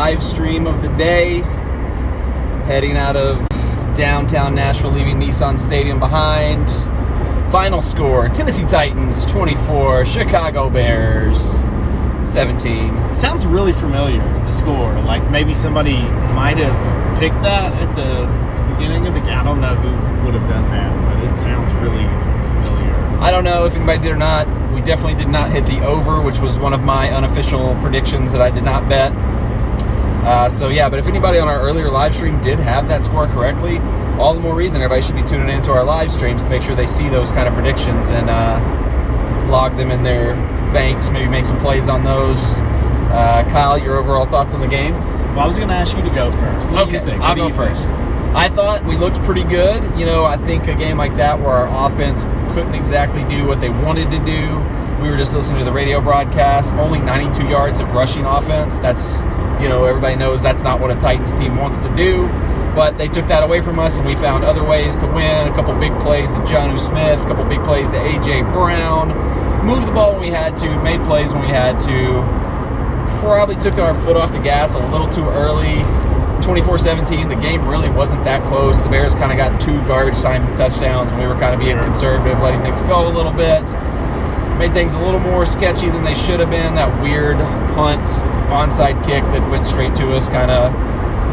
live stream of the day. Heading out of downtown Nashville, leaving Nissan Stadium behind. Final score, Tennessee Titans 24, Chicago Bears 17. It sounds really familiar, the score. Like maybe somebody might have picked that at the beginning of the game. I don't know who would have done that, but it sounds really familiar. I don't know if anybody did or not. We definitely did not hit the over, which was one of my unofficial predictions that I did not bet. But if anybody on our earlier live stream did have that score correctly, all the more reason everybody should be tuning into our live streams to make sure they see those kind of predictions and log them in their banks, maybe make some plays on those. Kyle, your overall thoughts on the game? Well, I was going to ask you to go first. What do you think? I'll go first. I thought we looked pretty good. I think a game like that where our offense couldn't exactly do what they wanted to do. We were just listening to the radio broadcast. Only 92 yards of rushing offense. That's, everybody knows that's not what a Titans team wants to do. But they took that away from us, and we found other ways to win. A couple big plays to Jonnu Smith, a couple big plays to A.J. Brown. Moved the ball when we had to, made plays when we had to. Probably took our foot off the gas a little too early. 24-17, the game really wasn't that close. The Bears kind of got 2 garbage time touchdowns, and we were kind of being conservative, letting things go a little bit. Made things a little more sketchy than they should have been. That weird punt onside kick that went straight to us kind of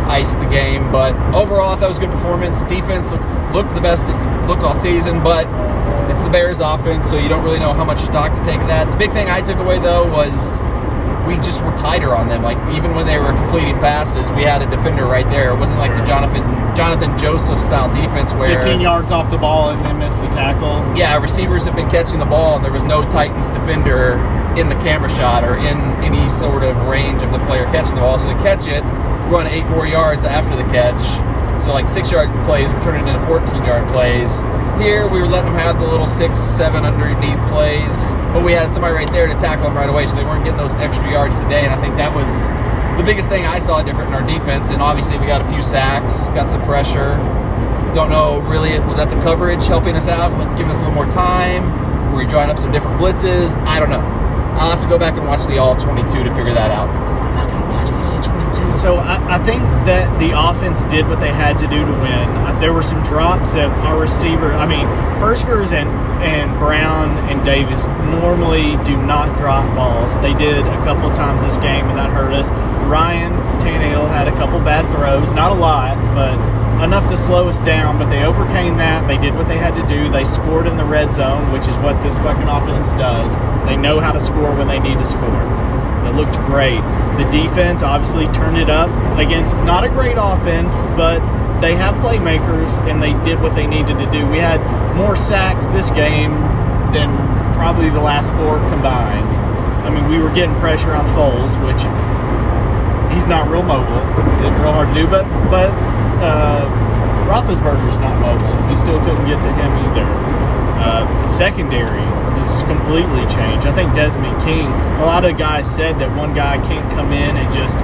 iced the game. But overall, I thought it was a good performance. Defense looked the best it's looked all season, but it's the Bears offense, so you don't really know how much stock to take of that. The big thing I took away, though, was we just were tighter on them. Like, even when they were completing passes, we had a defender right there. It wasn't like the Jonathan Joseph-style defense where 15 yards off the ball and then missed the tackle. Yeah, receivers have been catching the ball, and there was no Titans defender in the camera shot or in any sort of range of the player catching the ball. So they catch it, run 8 more yards after the catch. So like 6-yard plays were turning into 14-yard plays. Here, we were letting them have the little 6, 7 underneath plays, but we had somebody right there to tackle them right away, so they weren't getting those extra yards today, and I think that was the biggest thing I saw different in our defense. And obviously we got a few sacks, got some pressure. Don't know, really, was that the coverage helping us out, giving us a little more time? Were we drawing up some different blitzes? I don't know. I'll have to go back and watch the all 22 to figure that out. I'm not going to watch the all 22. So I think that the offense did what they had to do to win. There were some drops that our receiver, Ferskers and Brown and Davis normally do not drop balls. They did a couple times this game, and that hurt us. Ryan Tannehill had a couple bad throws, not a lot, but enough to slow us down, but they overcame that. They did what they had to do. They scored in the red zone, which is what this fucking offense does. They know how to score when they need to score. It looked great. The defense obviously turned it up against not a great offense, but they have playmakers, and they did what they needed to do. We had more sacks this game than probably the last 4 combined. We were getting pressure on Foles, which he's not real mobile. It's real hard to do, but Roethlisberger's not mobile. We still couldn't get to him either. The secondary has completely changed. I think Desmond King, a lot of guys said that one guy can't come in and just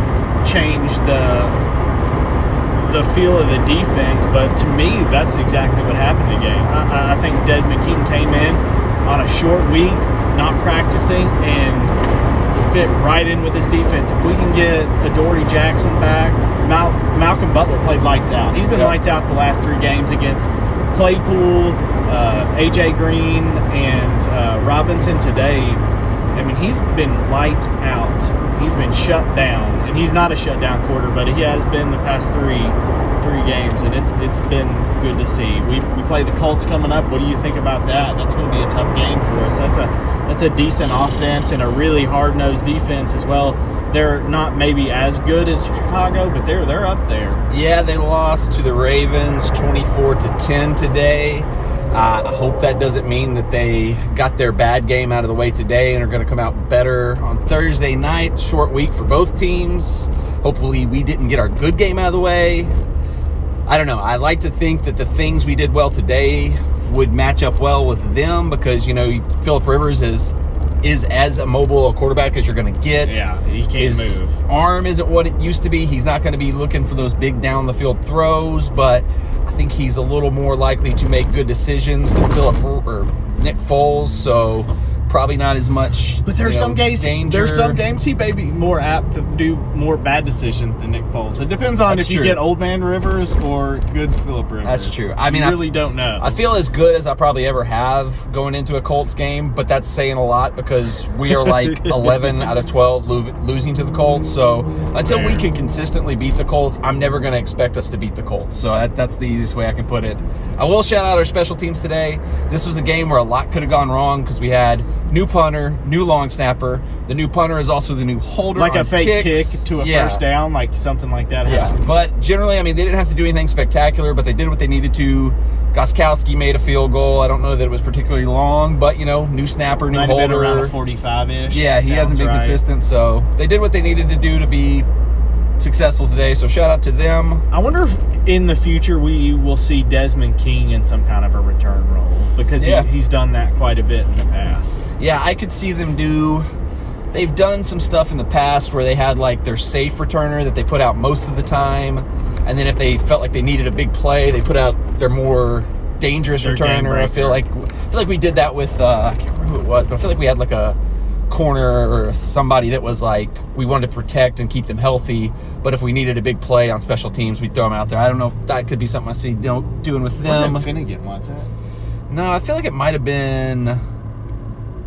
change the feel of the defense, but to me, that's exactly what happened today. I think Desmond King came in on a short week, not practicing, and fit right in with this defense. If we can get Adoree Jackson back, Malcolm Butler played lights out. He's been lights out the last 3 games against Claypool, A.J. Green, and Robinson today. He's been lights out. He's been shut down, and he's not a shutdown quarter, but he has been the past three games, and it's been good to see. We play the Colts coming up. What do you think about that? That's going to be a tough game for us. That's a decent offense and a really hard-nosed defense as well. They're not maybe as good as Chicago, but they're up there. Yeah, they lost to the Ravens 24-10 today. I hope that doesn't mean that they got their bad game out of the way today and are going to come out better on Thursday night. Short week for both teams. Hopefully we didn't get our good game out of the way. I don't know. I like to think that the things we did well today would match up well with them because, Phillip Rivers is as mobile a quarterback as you're going to get. Yeah, he can't His move. Arm isn't what it used to be. He's not going to be looking for those big down-the-field throws, but I think he's a little more likely to make good decisions than Nick Foles, so probably not as much. But there's some games. danger. There's some games he may be more apt to do more bad decisions than Nick Foles. It depends on That's if true. you get Old Man Rivers or good Phillip Rivers. That's true. I mean, I really don't know. I feel as good as I probably ever have going into a Colts game, but that's saying a lot because we are like 11 out of 12 losing to the Colts. So until we can consistently beat the Colts, I'm never going to expect us to beat the Colts. So that's the easiest way I can put it. I will shout out our special teams today. This was a game where a lot could have gone wrong because we had new punter, new long snapper. The new punter is also the new holder. Like on a fake kicks. kick to a first down, like something like that. Yeah, but generally, I mean, they didn't have to do anything spectacular, but they did what they needed to. Goskowski made a field goal. I don't know that it was particularly long, but, new snapper, new Might holder. have been around a 45-ish. Yeah, he hasn't been consistent, so they did what they needed to do to be successful today, so shout out to them. I wonder if in the future we will see Desmond King in some kind of a return role because he's done that quite a bit in the past. Yeah, I could see them they've done some stuff in the past where they had like their safe returner that they put out most of the time, and then if they felt like they needed a big play, they put out their more dangerous returner. I feel like we did that with I can't remember who it was, but I feel like we had like a corner or somebody that was like we wanted to protect and keep them healthy, but if we needed a big play on special teams, we'd throw them out there. I don't know if that could be something I see doing with them. Was it Finnegan, was it? No, I feel like it might have been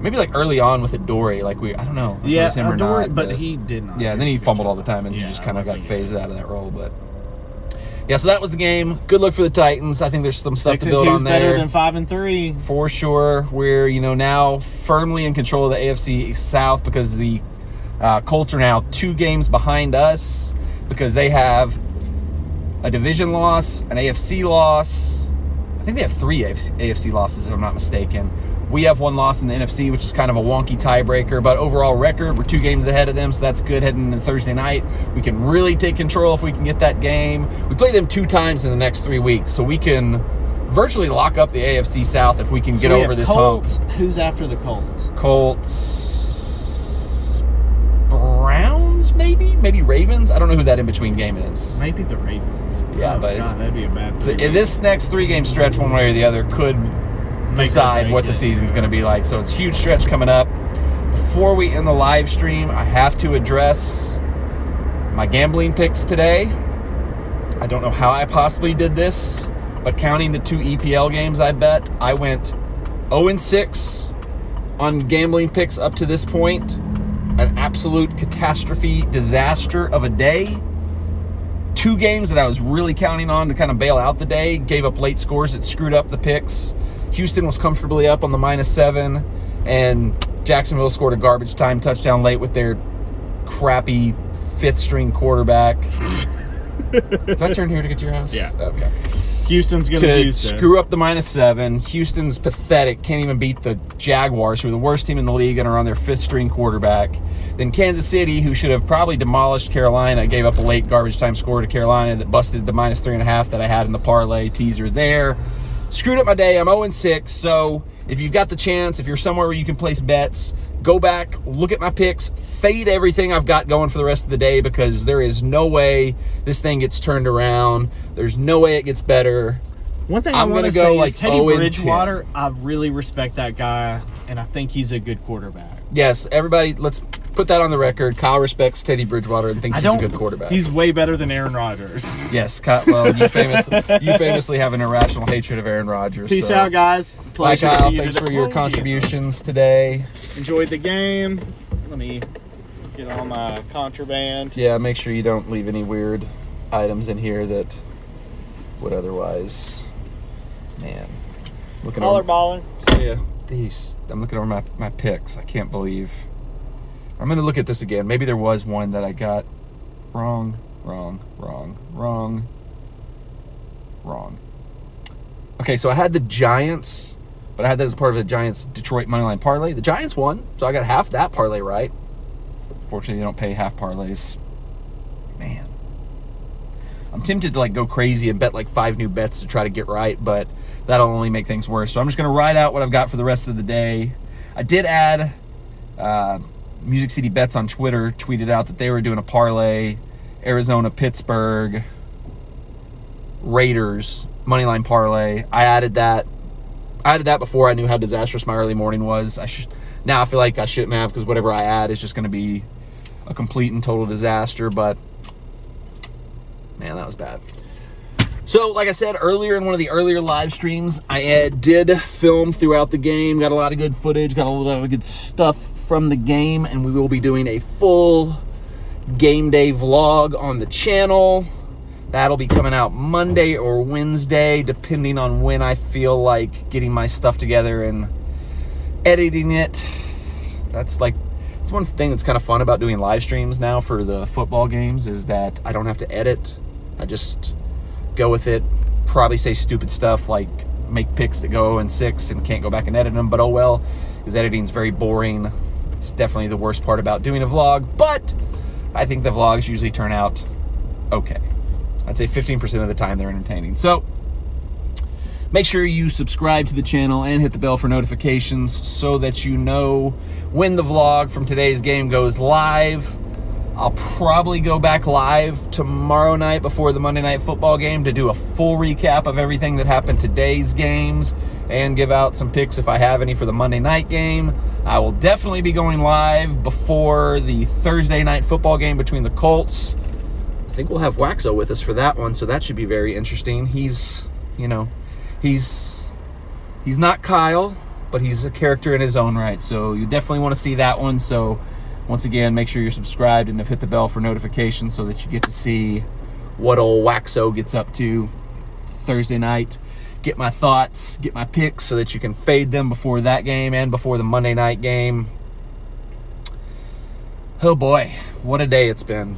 maybe like early on with Adoree. Like I don't know if it was him or not, but he did not. Yeah, and then he fumbled all the time, and he just kind of got phased out of that role. But yeah, so that was the game. Good luck for the Titans. I think there's some stuff to build on there. 6-2 is better than 5-3 for sure. We're now firmly in control of the AFC South because the Colts are now 2 games behind us because they have a division loss, an AFC loss. I think they have 3 AFC losses, if I'm not mistaken. We have 1 loss in the NFC, which is kind of a wonky tiebreaker. But overall record, we're 2 games ahead of them, so that's good heading into Thursday night. We can really take control if we can get that game. We play them 2 times in the next 3 weeks, so we can virtually lock up the AFC South if we can get over this Colts. hump. Who's after the Colts? Colts, Browns, maybe Ravens. I don't know who that in-between game is. Maybe the Ravens. Yeah, but that'd be a bad thing. This next 3-game stretch, one way or the other, could decide what the season's going to be like. So it's a huge stretch coming up. Before we end the live stream, I have to address my gambling picks today. I don't know how I possibly did this, but counting the 2 EPL games I bet, I went 0-6 on gambling picks up to this point. An absolute catastrophe, disaster of a day. 2 games that I was really counting on to kind of bail out the day gave up late scores that screwed up the picks. Houston was comfortably up on the -7, and Jacksonville scored a garbage time touchdown late with their crappy 5th-string quarterback. Did I turn here to get to your house? Yeah. Okay. Houston's going to screw up the -7. Houston's pathetic. Can't even beat the Jaguars, who are the worst team in the league and are on their 5th-string quarterback. Then Kansas City, who should have probably demolished Carolina, gave up a late garbage time score to Carolina that busted the -3.5 that I had in the parlay teaser there. Screwed up my day. I'm 0-6. So if you've got the chance, if you're somewhere where you can place bets, go back, look at my picks, fade everything I've got going for the rest of the day because there is no way this thing gets turned around. There's no way it gets better. One thing I'm going to say is Teddy Bridgewater, I really respect that guy, and I think he's a good quarterback. Yes, everybody, let's put that on the record. Kyle respects Teddy Bridgewater and thinks he's a good quarterback. He's way better than Aaron Rodgers. Yes, well, you famously have an irrational hatred of Aaron Rodgers. Peace out, guys. Bye, Kyle. Thanks for your contributions today. Enjoyed the game. Let me get on my contraband. Yeah, make sure you don't leave any weird items in here that would otherwise... Man. Holler baller. So yeah, I'm looking over my picks. I can't believe. I'm going to look at this again. Maybe there was one that I got wrong. Okay, so I had the Giants, but I had that as part of the Giants Detroit moneyline parlay. The Giants won, so I got half that parlay right. Fortunately, they don't pay half parlays. Man. I'm tempted to go crazy and bet 5 new bets to try to get right, but that'll only make things worse. So I'm just going to ride out what I've got for the rest of the day. I did add Music City Bets on Twitter, tweeted out that they were doing a parlay, Arizona, Pittsburgh, Raiders, moneyline parlay. I added that before I knew how disastrous my early morning was. Now I feel like I shouldn't have, because whatever I add is just going to be a complete and total disaster, but man, that was bad. So, like I said earlier in one of the earlier live streams, I did film throughout the game, got a lot of good footage, got a lot of good stuff from the game, and we will be doing a full game day vlog on the channel. That'll be coming out Monday or Wednesday, depending on when I feel like getting my stuff together and editing it. That's one thing that's kind of fun about doing live streams now for the football games, is that I don't have to edit. I just go with it, probably say stupid stuff like make picks that go 0-6 and can't go back and edit them, but oh well, because editing's very boring. It's definitely the worst part about doing a vlog, but I think the vlogs usually turn out okay. I'd say 15% of the time they're entertaining. So make sure you subscribe to the channel and hit the bell for notifications so that you know when the vlog from today's game goes live. I'll probably go back live tomorrow night before the Monday Night Football game to do a full recap of everything that happened today's games and give out some picks if I have any for the Monday night game. I will definitely be going live before the Thursday Night Football game between the Colts. I think we'll have Waxo with us for that one, so that should be very interesting. He's, you know, he's not Kyle, but he's a character in his own right, so you definitely want to see that one. So once again, make sure you're subscribed and have hit the bell for notifications so that you get to see what old Waxo gets up to Thursday night. Get my thoughts, get my picks so that you can fade them before that game and before the Monday night game. Oh boy, what a day it's been.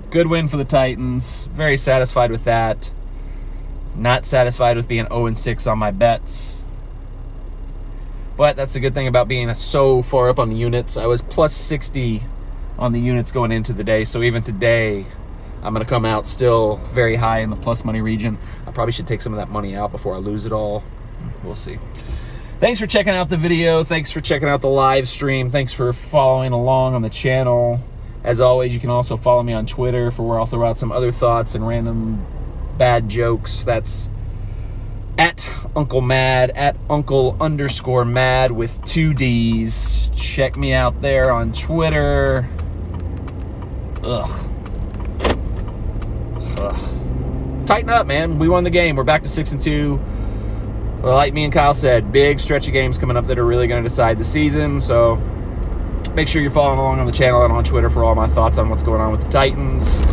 Good win for the Titans. Very satisfied with that. Not satisfied with being 0-6 on my bets. But that's the good thing about being so far up on the units. I was plus 60 on the units going into the day, so even today, I'm going to come out still very high in the plus money region. I probably should take some of that money out before I lose it all. We'll see. Thanks for checking out the video. Thanks for checking out the live stream. Thanks for following along on the channel. As always, you can also follow me on Twitter for where I'll throw out some other thoughts and random bad jokes. That's at Uncle Mad, at Uncle_Mad with 2 D's. Check me out there on Twitter. Ugh. Tighten up, man. We won the game. We're back to 6-2. Well, like me and Kyle said, big stretch of games coming up that are really going to decide the season. So make sure you're following along on the channel and on Twitter for all my thoughts on what's going on with the Titans.